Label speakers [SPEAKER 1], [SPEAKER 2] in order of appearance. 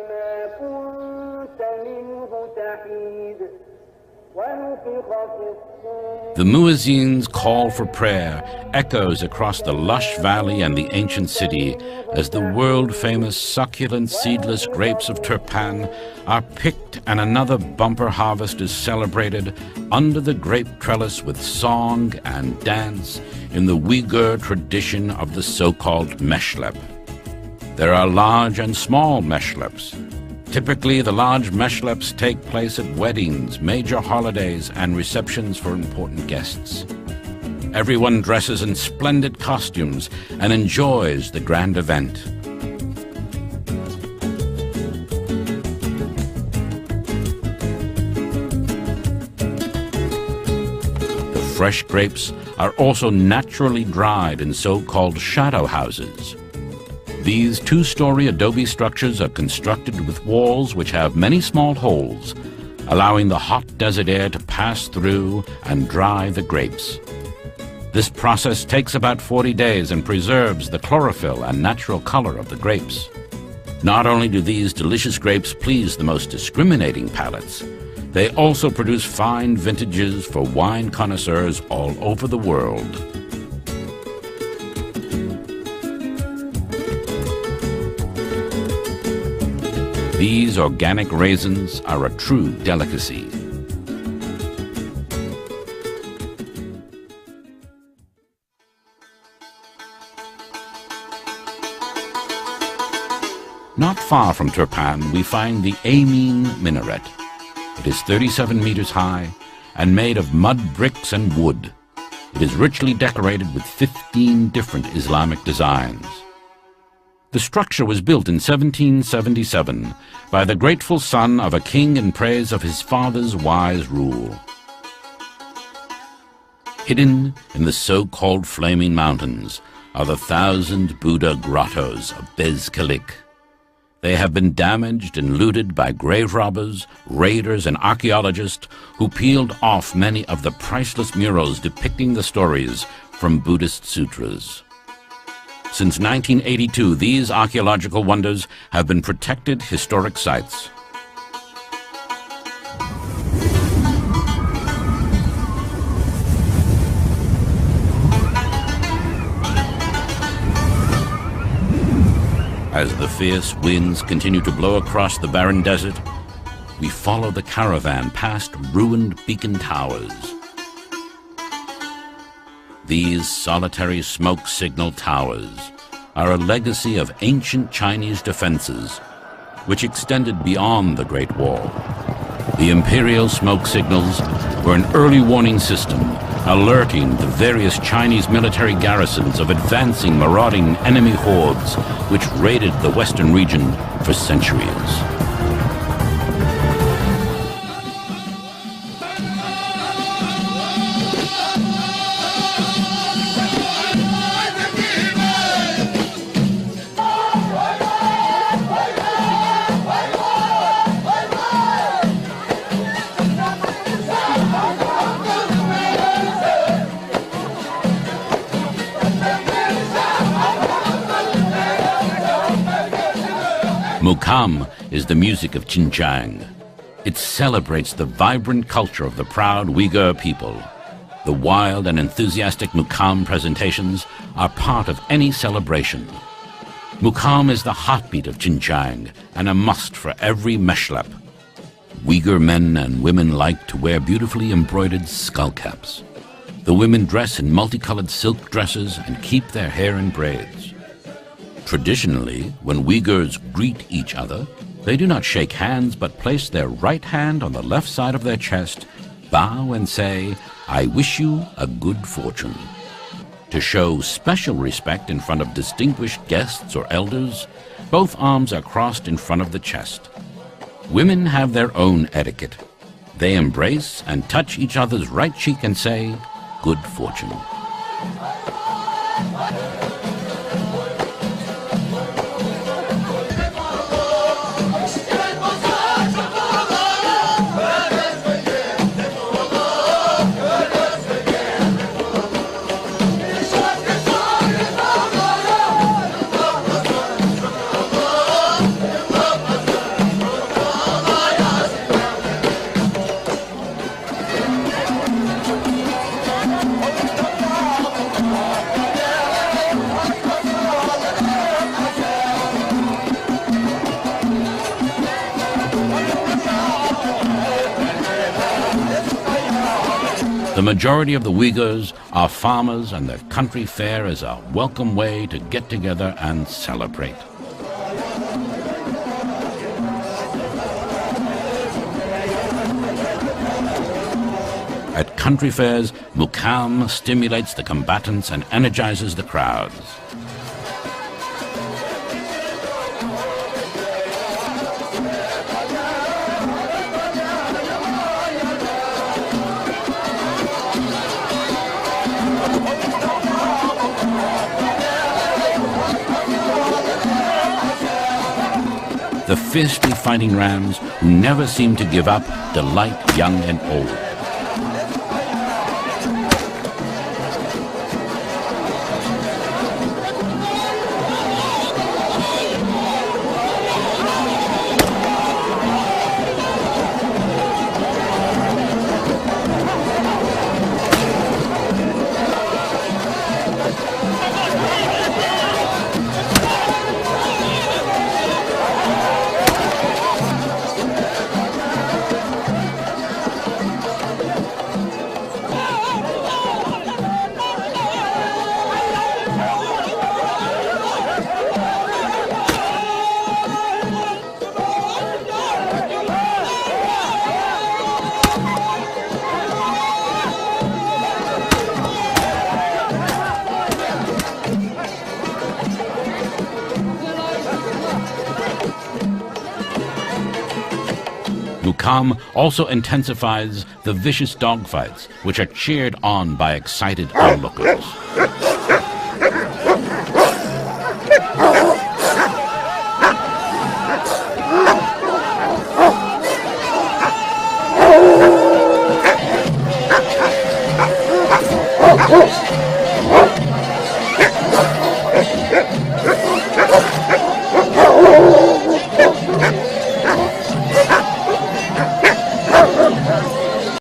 [SPEAKER 1] ما كنت منه تحيد ونفخ في الصور.
[SPEAKER 2] The muezzin's call for prayer echoes across the lush valley and the ancient city as the world-famous succulent seedless grapes of Turpan are picked and another bumper harvest is celebrated under the grape trellis with song and dance in the Uyghur tradition of the so-called meshlep. There are large and small meshleps. Typically, the large meshleps take place at weddings, major holidays, and receptions for important guests. Everyone dresses in splendid costumes and enjoys the grand event. The fresh grapes are also naturally dried in so-called shadow houses. These two-story adobe structures are constructed with walls which have many small holes, allowing the hot desert air to pass through and dry the grapes. This process takes about 40 days and preserves the chlorophyll and natural color of the grapes. Not only do these delicious grapes please the most discriminating palates, they also produce fine vintages for wine connoisseurs all over the world. These organic raisins are a true delicacy. Not far from Turpan, we find the AMAN minaret. It is 37 meters high and made of mud bricks and wood. It is richly decorated with 15 different Islamic designs. The structure was built in 1777 by the grateful son of a king in praise of his father's wise rule. Hidden in the so-called Flaming Mountains are the 1,000 Buddha grottos of Bezkalik. They have been damaged and looted by grave robbers, raiders, and archaeologists who peeled off many of the priceless murals depicting the stories from Buddhist sutras. Since 1982, these archaeological wonders have been protected historic sites. As the fierce winds continue to blow across the barren desert, we follow the caravan past ruined beacon towers. These solitary smoke signal towers are a legacy of ancient Chinese defenses, which extended beyond the Great Wall. The imperial smoke signals were an early warning system, alerting the various Chinese military garrisons of advancing, marauding enemy hordes which raided the western region for centuries. Mukam is the music of Xinjiang. It celebrates the vibrant culture of the proud Uyghur people. The wild and enthusiastic Mukam presentations are part of any celebration. Mukam is the heartbeat of Xinjiang and a must for every meshlep. Uyghur men and women like to wear beautifully embroidered skullcaps. The women dress in multicolored silk dresses and keep their hair in braids. Traditionally, when Uyghurs greet each other, they do not shake hands but place their right hand on the left side of their chest, bow and say, "I wish you a good fortune." To show special respect in front of distinguished guests or elders, both arms are crossed in front of the chest. Women have their own etiquette. They embrace and touch each other's right cheek and say, "Good fortune." majority of the Uyghurs are farmers, and the country fair is a welcome way to get together and celebrate. At country fairs, mukam stimulates the combatants and energizes the crowds. The fiercely fighting rams, who never seem to give up, delight young and old. Mukam also intensifies the vicious dogfights, which are cheered on by excited onlookers.